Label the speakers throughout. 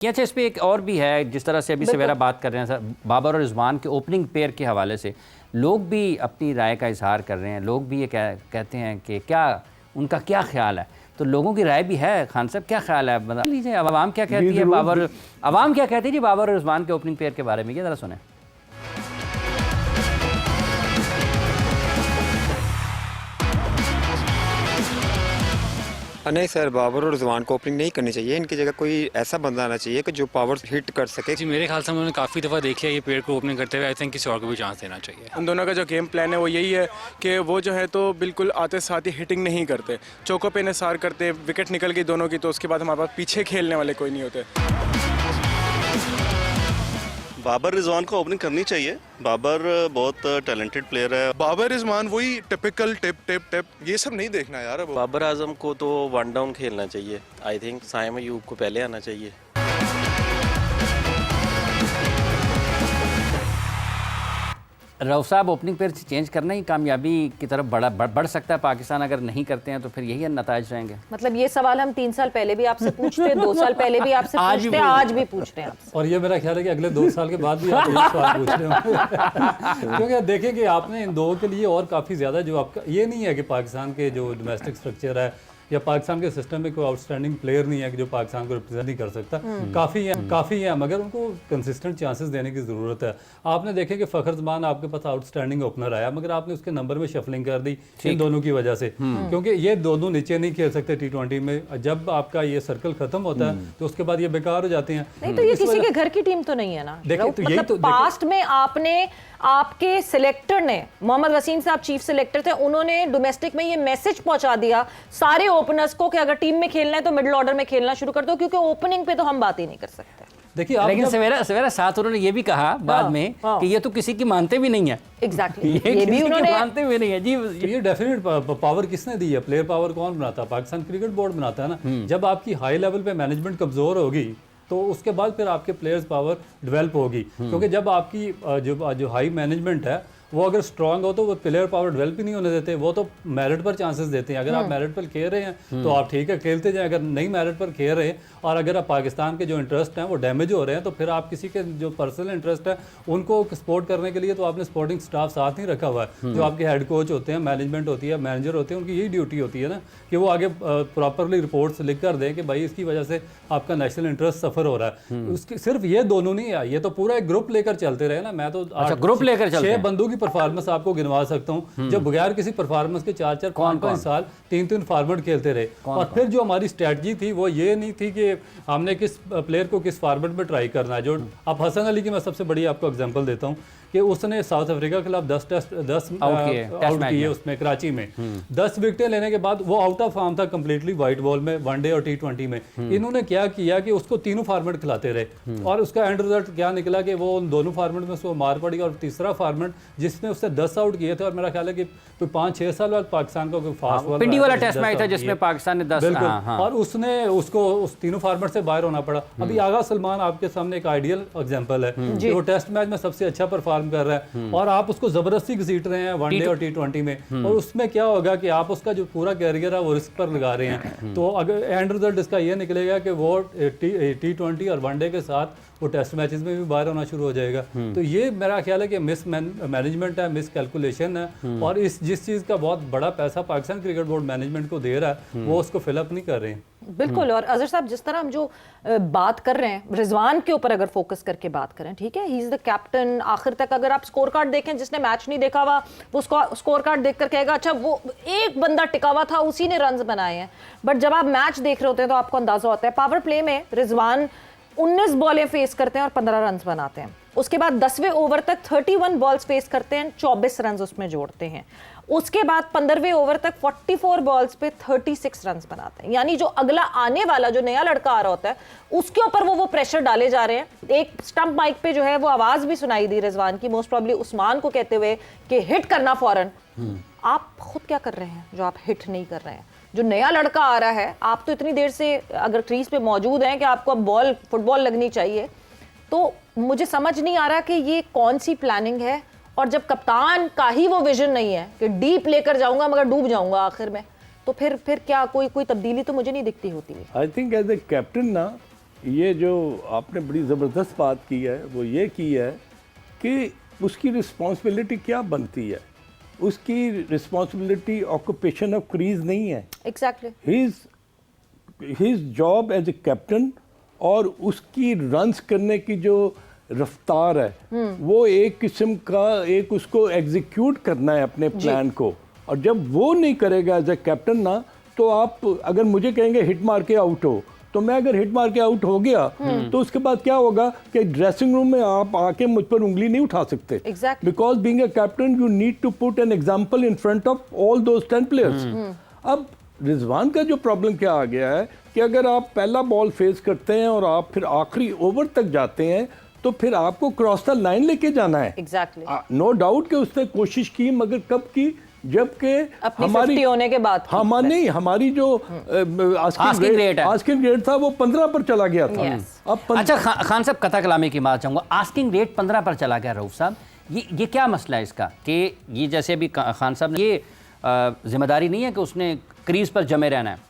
Speaker 1: अच्छा, इस पे एक और भी है, जिस तरह से अभी सवेरा बात कर रहे हैं सर, बाबर और रिजवान के ओपनिंग पेयर के हवाले से लोग भी अपनी राय का इजहार कर रहे हैं। लोग भी ये कहते हैं कि क्या उनका क्या ख्याल है, तो लोगों की राय भी है। खान साहब क्या ख्याल है, बता लीजिए। आवाम क्या कहती है आवाम क्या कहती है जी बाबर और रिजवान के ओपनिंग पेयर के बारे में, ये ज़रा सुने।
Speaker 2: नहीं सर, बाबर और रिजवान को ओपनिंग नहीं करनी चाहिए। इनकी जगह कोई ऐसा बंदा आना चाहिए कि जो पावर हिट कर सके।
Speaker 3: जी मेरे ख्याल से उन्होंने काफ़ी दफ़ा देख लिया ये पेड़ को ओपनिंग करते हुए। आई थिंक किसी और को भी चांस देना चाहिए।
Speaker 4: उन दोनों का जो गेम प्लान है वो यही है कि वो जो है तो बिल्कुल आते साथ ही हिटिंग नहीं करते, चौकों पे निसार करते। विकेट निकल गई दोनों की तो उसके बाद हमारे पास पीछे खेलने वाले कोई नहीं होते।
Speaker 5: बाबर रिजवान को ओपनिंग करनी चाहिए। बाबर बहुत टैलेंटेड प्लेयर है।
Speaker 6: बाबर रिजवान वही टिपिकल टिप ये सब नहीं देखना यार। अब
Speaker 7: बाबर आजम को तो वन डाउन खेलना चाहिए। आई थिंक साइम अयूब को पहले आना चाहिए।
Speaker 1: रऊफ साहब, ओपनिंग पेयर चेंज करना ही कामयाबी की तरफ बढ़ सकता है पाकिस्तान। अगर नहीं करते हैं तो फिर यही नताइज रहेंगे।
Speaker 8: मतलब ये सवाल हम 3 साल पहले भी आपसे पूछते, 2 साल पहले भी आपसे पूछते, आज भी पूछ रहे हैं आपसे।
Speaker 9: और ये मेरा ख्याल है कि अगले 2 साल के बाद भी आप ये सवाल पूछ रहे होंगे। क्योंकि देखें कि आपने इन दो के लिए और काफ़ी ज़्यादा जो आपका ये नहीं है कि पाकिस्तान के जो डोमेस्टिक स्ट्रक्चर है या पाकिस्तान के सिस्टम में कोई आउटस्टैंडिंग प्लेयर नहीं है कि जो पाकिस्तान को रिप्रेजेंट नहीं कर सकता। काफ़ी है मगर उनको कंसिस्टेंट चांसेस देने की ज़रूरत है। आपने देखे कि फ़खर ज़मान आपके पास आउटस्टैंडिंग ओपनर आया मगर आपने उसके नंबर में शफलिंग कर दी इन दोनों की वजह से, क्योंकि ये दोनों नीचे नहीं खेल सकते T20 में। जब आपका ये सर्कल खत्म होता है तो उसके बाद ये बेकार हो जाते हैं।
Speaker 8: नहीं तो ये किसी के घर की टीम तो नहीं है ना। मतलब पास्ट में आपके सिलेक्टर ने, मोहम्मद वसीम साहब चीफ सिलेक्टर थे, उन्होंने डोमेस्टिक में ये मैसेज पहुंचा दिया सारे ओपनर्स को कि अगर टीम में खेलना है तो मिडिल ऑर्डर में खेलना शुरू कर दो, क्योंकि ओपनिंग पे तो हम बात ही नहीं कर सकते।
Speaker 1: देखिए, लेकिन सवेरा साथ उन्होंने ये भी कहा बाद में कि ये तो किसी की मानते भी नहीं है।
Speaker 8: एग्जैक्टली, ये भी उन्होंने
Speaker 9: मानते भी नहीं है जी। ये डेफिनेट पावर किसने दी है? प्लेयर पावर कौन बनाता है? पाकिस्तान क्रिकेट बोर्ड बनाता है ना। जब आपकी हाई लेवल पे मैनेजमेंट कमजोर होगी तो उसके बाद फिर आपके प्लेयर्स पावर डेवलप होगी, क्योंकि जब आपकी जो हाई मैनेजमेंट है वो अगर स्ट्रांग हो तो वो प्लेयर पावर डेवलप ही नहीं होने देते। वो तो मेरिट पर चांसेस देते हैं। अगर आप मेरिट पर खेल रहे हैं तो आप ठीक है खेलते जाएं, अगर नहीं मेरिट पर खेल रहे हैं और अगर आप पाकिस्तान के जो इंटरेस्ट हैं वो डैमेज हो रहे हैं तो फिर आप किसी के जो पर्सनल इंटरेस्ट है उनको सपोर्ट करने के लिए तो आपने सपोर्टिंग स्टाफ साथ नहीं रखा हुआ है। जो आपके हेड कोच होते हैं, मैनेजमेंट होती है, मैनेजर होते हैं, उनकी यही ड्यूटी होती है ना कि वो आगे प्रॉपरली रिपोर्ट्स लिख कर दें कि भाई इसकी वजह से आपका नेशनल इंटरेस्ट सफर हो रहा है। उसकी सिर्फ ये दोनों नहीं है, ये तो पूरा एक ग्रुप लेकर चलते रहे ना। मैं तो
Speaker 1: ग्रुप लेकर
Speaker 9: 6 बंदों की परफॉर्मेंस आपको गिनवा सकता हूँ जो बगैर किसी परफॉर्मेंस के 4-4 5-5 साल 3-3 फॉर्मेट खेलते रहे। और फिर जो हमारी स्ट्रेटजी थी वो ये नहीं थी कि हमने किस प्लेयर को किस फॉर्मेट में ट्राई करना है। जो अब हसन अली की मैं सबसे बड़ी आपको एग्जांपल देता हूँ कि उसने साउथ अफ्रीका के खिलाफ 10 आउट किए उसमें कराची में 10 विकेटें लेने के बाद वो आउट ऑफ फॉर्म था कंप्लीटली वाइट बॉल में, वनडे और T20 में। इन्होंने क्या किया कि उसको तीनों फॉर्मेट खिलाते रहे और उसका एंड रिजल्ट क्या निकला कि वो उन दोनों फॉर्मेट में उसको मार पड़ी। और तीसरा फॉर्मेट जिसमें उसने 10 आउट किए थे और मेरा ख्याल है कि 5-6 साल बाद पाकिस्तान को फास्ट बॉल
Speaker 1: पिंडी वाला टेस्ट मैच था जिसमें पाकिस्तान ने 10
Speaker 9: और उसने उसको उस तीनों फॉर्मेट से बाहर होना पड़ा। अभी आगा सलमान आपके सामने एक आइडियल एग्जांपल है कि वो टेस्ट मैच में सबसे अच्छा परफॉर्म कर रहा है और आप उसको जबरदस्ती घसीट रहे हैं वनडे और T20 में। और उसमें क्या होगा कि आप उसका जो पूरा कैरियर है वो रिस्क पर लगा रहे हैं। तो अगर एंड रिजल्ट इसका ये निकलेगा कि वो T20 और वनडे के साथ वो टेस्ट मैचेस में भी बाहर होना शुरू हो जाएगा। तो ये मेरा ख्याल है कि मिस मैनेजमेंट है, मिस कैलकुलेशन है और जिस चीज़ का बहुत बड़ा पैसा पाकिस्तान क्रिकेट बोर्ड मैनेजमेंट को दे रहा है वो उसको फिलअप नहीं कर रहे हैं।
Speaker 8: बिल्कुल। और अजहर साहब, जिस तरह हम जो बात कर रहे हैं रिजवान के ऊपर अगर फोकस करके बात करें, ठीक है, ही इज द कैप्टन। आखिर तक अगर आप स्कोर कार्ड देखें, जिसने मैच नहीं देखा हुआ वो स्कोर कार्ड देखकर कहेगा अच्छा वो एक बंदा टिका हुआ था उसी ने रन बनाए हैं। बट जब आप मैच देख रहे होते हैं तो आपको अंदाजा होता है पावर प्ले में रिजवान 19 बॉलें फेस करते हैं और 15 रन बनाते हैं। उसके बाद 10वें ओवर तक 31 बॉल्स फेस करते हैं, 24 रन उसमें जोड़ते हैं। उसके बाद 15वें ओवर तक 44 बॉल्स पे 36 रन बनाते हैं। यानी जो अगला आने वाला जो नया लड़का आ रहा होता है उसके ऊपर वो प्रेशर डाले जा रहे हैं। एक स्टंप माइक पे जो है वो आवाज भी सुनाई दी रिजवान की, मोस्ट प्रॉब्ली उस्मान को कहते हुए कि हिट करना फौरन। आप खुद क्या कर रहे हैं जो आप हिट नहीं कर रहे हैं? जो नया लड़का आ रहा है, आप तो इतनी देर से अगर क्रीज पे मौजूद हैं कि आपको अब फुटबॉल लगनी चाहिए, तो मुझे समझ नहीं आ रहा कि ये कौन सी प्लानिंग है। और जब कप्तान का ही वो विजन नहीं है कि डीप लेकर जाऊंगा मगर डूब जाऊंगा आखिर में, तो फिर क्या कोई तब्दीली तो मुझे नहीं दिखती होती है।
Speaker 10: I think as a captain ना ये जो आपने बड़ी ज़बरदस्त बात की है वो ये की है कि उसकी रिस्पॉन्सिबिलिटी क्या बनती है। उसकी रिस्पॉन्सिबिलिटी ऑक्यूपेशन ऑफ क्रीज नहीं है।
Speaker 8: Exactly
Speaker 10: his job as a captain और उसकी रन्स करने की जो रफ्तार है वो एक किस्म का एक उसको एग्जीक्यूट करना है अपने प्लान को, और जब वो नहीं करेगा एज ए कैप्टन ना, तो आप अगर मुझे कहेंगे हिट मार के आउट हो, तो मैं अगर हिट मार के आउट हो गया तो उसके बाद क्या होगा कि ड्रेसिंग रूम में आप आके मुझ पर उंगली नहीं उठा सकते, because being a captain you need to put an example in front of all those 10 players. अब रिजवान का जो प्रॉब्लम क्या आ गया है कि अगर आप पहला बॉल फेस करते हैं और आप फिर आखिरी ओवर तक जाते हैं तो फिर आपको क्रॉस द लाइन लेके जाना है।
Speaker 8: एग्जैक्टली
Speaker 10: नो डाउट कि उसने कोशिश की, मगर कब की, जबकि
Speaker 8: हमारी होने के बाद
Speaker 10: हमारी जो आस्किंग रेट था वो 15 पर चला गया था। अब
Speaker 1: अच्छा खान साहब, कथा कलामी की बात चाहूँगा, आस्किंग रेट 15 पर चला गया। रऊफ साहब, ये क्या मसला है इसका कि ये जैसे अभी खान साहब ने, ये जिम्मेदारी नहीं है कि उसने क्रीज पर जमे रहना है,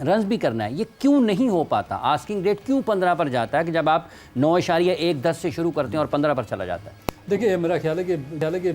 Speaker 1: रन्स भी करना है, ये क्यों नहीं हो पाता? आस्किंग रेट क्यों 15 पर जाता है कि जब आप 9.110 से शुरू करते हैं और 15 पर चला जाता है?
Speaker 9: देखिए मेरा ख्याल है कि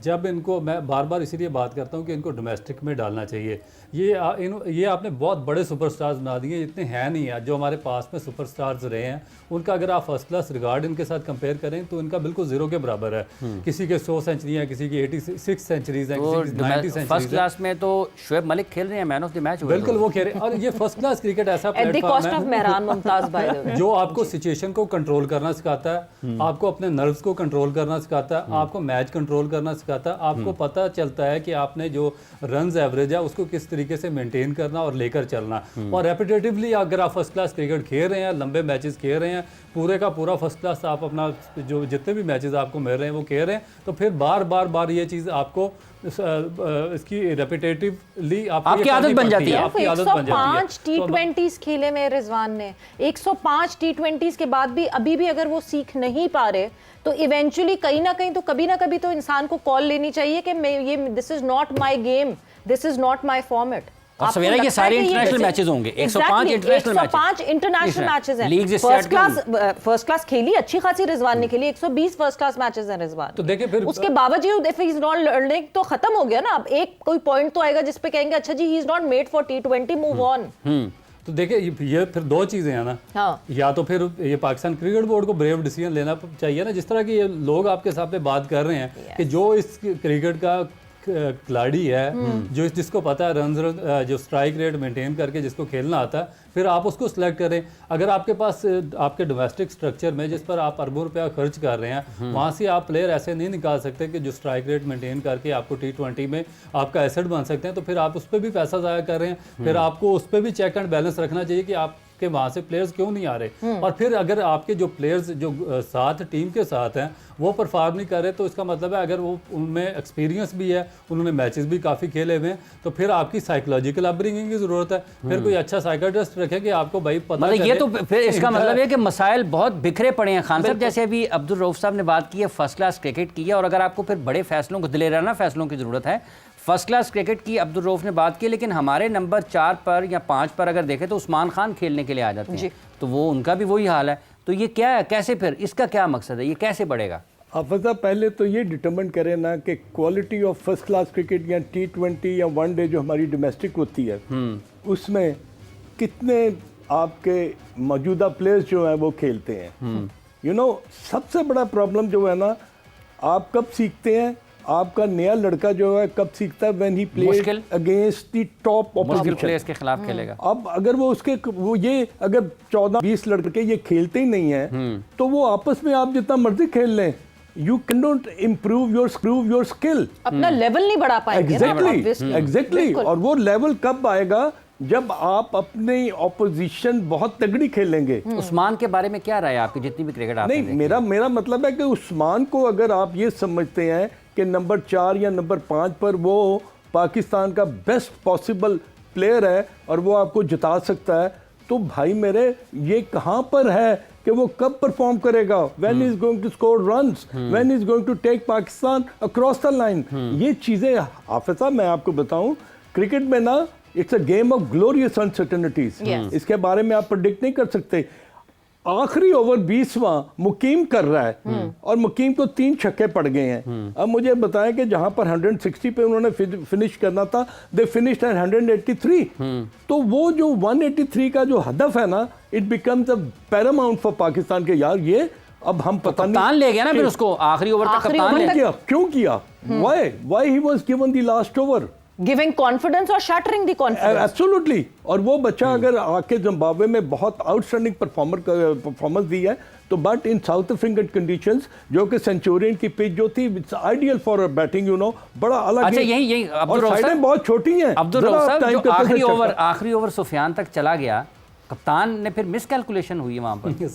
Speaker 9: जब इनको, मैं बार बार इसीलिए बात करता हूँ कि इनको डोमेस्टिक में डालना चाहिए। ये आपने बहुत बड़े सुपरस्टार्स बना दिए, इतने हैं नहीं है जो हमारे पास में सुपरस्टार्स रहे हैं, उनका अगर आप फर्स्ट क्लास रिकॉर्ड इनके साथ कंपेयर करें तो इनका बिल्कुल जीरो के बराबर है। किसी के 100 सेंचुरियाँ, किसी की 86 सेंचुरीज हैं, किसी की 90 सेंचुरीज।
Speaker 1: फर्स्ट क्लास में तो शोएब मलिक खेल रहे हैं, मैन ऑफ द मैच।
Speaker 9: बिल्कुल वो खेल रहे हैं, और ये फर्स्ट क्लास क्रिकेट ऐसा प्लेटफॉर्म है जो आपको सिचुएशन को कंट्रोल करना सिखाता है, आपको अपने नर्व्स को कंट्रोल करना सिखाता है, आपको मैच कंट्रोल करना सिखाता है, आपको पता चलता है कि आपने जो रन्स एवरेज है उसको किस तरीके से मेंटेन करना और लेकर चलना। और रेपिटेटिवली अगर आप फर्स्ट क्लास क्रिकेट खेल रहे हैं, लंबे मैचेस खेल रहे हैं, पूरे का पूरा फर्स्ट क्लास आप अपना जो जितने भी मैचेस आपको मिल रहे हैं वो खेल रहे हैं, तो फिर बार ये चीज़ आपको इसकी रेपिटेटिवली आपकी आदत बन जाती है।
Speaker 8: 105 T20s खेले में रिजवान ने, 105 T20s के बाद भी अभी भी अगर वो सीख नहीं पा रहे तो इवेंचुअली कहीं ना कहीं तो कभी ना कभी तो इंसान को कॉल लेनी चाहिए कि मैं ये this is not my game, this is not my format.
Speaker 1: और सवेरा ये सारे इंटरनेशनल मैचेस होंगे, 105
Speaker 8: इंटरनेशनल मैचेस हैं। फर्स्ट क्लास खेली अच्छी खासी रिजवान ने खेली, 120 फर्स्ट क्लास मैचेस हैं रिजवान।
Speaker 9: तो देखिए फिर
Speaker 8: उसके बावजूद if he is not learning तो खत्म हो गया ना। अब एक कोई पॉइंट तो आएगा जिस पे कहेंगे अच्छा जी he is not made for T20, move on.
Speaker 9: तो देखिए ये फिर दो चीज़ें हैं ना।
Speaker 8: हाँ।
Speaker 9: या तो फिर ये पाकिस्तान क्रिकेट बोर्ड को ब्रेव डिसीजन लेना चाहिए ना, जिस तरह की ये लोग आपके सामने बात कर रहे हैं कि जो इस क्रिकेट का खिलाड़ी है, जो जिसको पता है रन जो स्ट्राइक रेट मेंटेन करके जिसको खेलना आता है, फिर आप उसको सिलेक्ट करें। अगर आपके पास आपके डोमेस्टिक स्ट्रक्चर में जिस पर आप अरबों रुपया खर्च कर रहे हैं, वहाँ से आप प्लेयर ऐसे नहीं निकाल सकते कि जो स्ट्राइक रेट मेंटेन करके आपको T20 में आपका एसेट बन सकते हैं, तो फिर आप उस पर भी पैसा ज़ाया कर रहे हैं। फिर आपको उस पर भी चेक एंड बैलेंस रखना चाहिए कि आप के वहाँ से प्लेयर्स क्यों नहीं आ रहे। और फिर अगर आपके जो प्लेयर्स जो साथ टीम के साथ हैं वो परफॉर्म नहीं कर रहे, तो इसका मतलब है अगर वो उनमें एक्सपीरियंस भी है, उन्होंने मैचेस भी काफ़ी खेले हुए हैं, तो फिर आपकी साइकोलॉजिकल अपब्रिंगिंग की ज़रूरत है। फिर कोई अच्छा साइकियाट्रिस्ट रखे कि आपको भाई पता
Speaker 1: मतलब ये तो फिर इसका मतलब है कि मसाइल बहुत बिखरे पड़े हैं। खान साहब, जैसे अभी अब्दुल रऊफ साहब ने बात की है, फर्स्ट क्लास क्रिकेट की है, और अगर आपको फिर बड़े फैसलों को, दिलेराना फैसलों की ज़रूरत है, फर्स्ट क्लास क्रिकेट की अब्दुल रऊफ ने बात की, लेकिन हमारे नंबर 4 पर या 5 पर अगर देखें तो उस्मान खान खेलने के लिए आ जाते हैं, तो वो उनका भी वही हाल है। तो ये क्या है, कैसे फिर इसका क्या मकसद है, ये कैसे बढ़ेगा?
Speaker 10: हाफिज़ साहब, पहले तो ये डिटरमिन करें ना कि quality of first class cricket या T20 या वनडे जो हमारी डोमेस्टिक होती है उसमें कितने आपके मौजूदा प्लेयर्स जो हैं वो खेलते हैं। यू नो, सबसे बड़ा प्रॉब्लम जो है ना, आप कब सीखते हैं, आपका नया लड़का जो है कब सीखता है, when he plays against the top opposition
Speaker 1: players के खिलाफ खेलेगा।
Speaker 10: अब अगर वो ये अगर 14-20 लड़के ये खेलते ही नहीं है तो वो आपस में आप जितना मर्जी खेल लें, you can not improve your skill,
Speaker 8: अपना लेवल नहीं बढ़ा पाएंगे।
Speaker 10: एग्जैक्टली। और वो लेवल कब आएगा, जब आप अपनी ऑपोजिशन बहुत तगड़ी खेलेंगे।
Speaker 1: उस्मान के बारे में क्या राय है आपकी, जितनी भी क्रिकेट आपने
Speaker 10: नहीं, मेरा मतलब है कि उस्मान को अगर आप ये समझते हैं कि नंबर 4 या नंबर 5 पर वो पाकिस्तान का बेस्ट पॉसिबल प्लेयर है और वो आपको जिता सकता है, तो भाई मेरे ये कहाँ पर है कि वो कब परफॉर्म करेगा, when is going to score runs, when is going to take Pakistan across the line. ये चीज़ें हाफिज़ साहब मैं आपको बताऊं, क्रिकेट में ना it's a game of glorious uncertainties. इसके बारे में आप प्रेडिक्ट नहीं कर सकते। आखिरी ओवर 20वां मुकीम कर रहा है और मुकीम को 3 छक्के पड़ गए हैं। अब मुझे बताएं कि जहां पर 160 पे उन्होंने फिनिश करना था, दे फिनिश्ड एट 183। तो वो जो 183 का जो हदफ है ना, it becomes a Paramount for Pakistan के यार ये अब हम पता नहीं
Speaker 1: कप्तान ले गया ना फिर उसको आखिरी ओवर तक, कप्तान ले
Speaker 10: किया क्यों किया, why he was given the last over,
Speaker 8: giving confidence और शैटरिंग द कॉन्फिडेंस।
Speaker 10: एब्सोल्युटली। और वो बच्चा अगर आके जिम्बाब्वे में बहुत आउटस्टैंडिंग परफॉर्मेंस दी है, तो but in south African conditions जो कि सेंचुरियन की पिच जो थी, it's ideal for batting, you know, बड़ा अलग।
Speaker 1: अच्छा यही
Speaker 10: और साइडें बहुत छोटी हैं।
Speaker 1: अब्दुल रऊफ साहब, जो आखिरी ओवर सुफियान तक चला गया, कप्तान ने फिर मिस कैलकुलेशन हुई है वहाँ पर।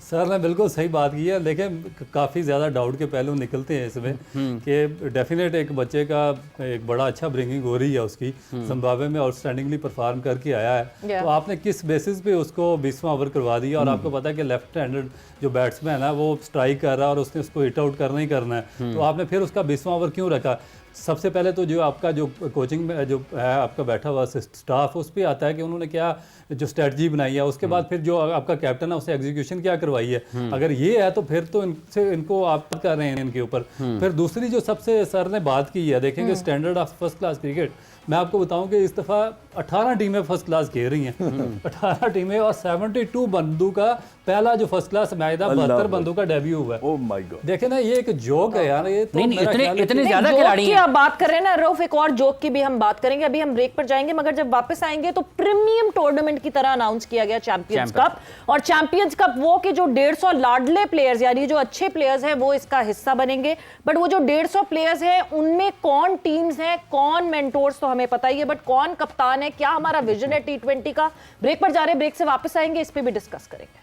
Speaker 9: सर ने बिल्कुल सही बात की है, लेकिन काफ़ी ज़्यादा डाउट के पहलू निकलते हैं इसमें कि डेफिनेट एक बच्चे का एक बड़ा अच्छा ब्रिंगिंग हो रही है उसकी, जिम्बाब्वे में आउटस्टैंडिंगली परफॉर्म करके आया है, तो आपने किस बेसिस पे उसको 20वां ओवर करवा दिया? और आपको पता है कि लेफ्ट हैंडेड जो बैट्समैन है वो स्ट्राइक कर रहा है और उसने उसको हिट आउट करना ही करना है, तो आपने फिर उसका 20वां ओवर क्यों रखा? सबसे पहले तो जो आपका जो कोचिंग में जो है आपका बैठा हुआ स्टाफ, उस पर आता है कि उन्होंने क्या जो स्ट्रेटजी बनाई है, उसके बाद फिर जो आपका कैप्टन है उससे एग्जीक्यूशन क्या करवाई है। अगर ये है तो फिर तो इनको आप कर रहे हैं इनके ऊपर। फिर दूसरी जो सबसे सर ने बात की है, देखेंगे standard of first class cricket, मैं आपको बताऊं कि इस दफ़ा 18 टीमें फर्स्ट क्लास खेल रही हैं 18 टीमें, और 72 बंदू का पहला जो फर्स्ट क्लास मैच था, 72 बंदू का डेब्यू हुआ है।
Speaker 10: ओह माय गॉड,
Speaker 9: देखे ना, ये एक जोक है यार, ये तो
Speaker 1: नहीं,
Speaker 9: मेरा ख्याल है
Speaker 1: इतने
Speaker 9: कि-
Speaker 1: ज्यादा
Speaker 8: जोक
Speaker 1: खिलाड़ी
Speaker 8: की
Speaker 1: हैं।
Speaker 8: आप बात कर रहे हैं ना रऊफ, एक और जोक की भी हम बात करेंगे, अभी हम ब्रेक पर जाएंगे, मगर जब वापस आएंगे तो प्रीमियम टूर्नामेंट की तरह अनाउंस किया गया चैंपियंस कप। और चैंपियंस कप वो कि जो 150 लाडले प्लेयर्स, यानी जो अच्छे प्लेयर्स हैं वो इसका हिस्सा बनेंगे, बट वो जो 150 प्लेयर्स हैं उनमें कौन टीम्स हैं, कौन मेंटोर्स तो हमें पता ही है, बट कौन कप्तान है, क्या हमारा विजन है T20 का। ब्रेक पर जा रहे हैं, ब्रेक से वापस आएंगे, इस पे भी डिस्कस करेंगे।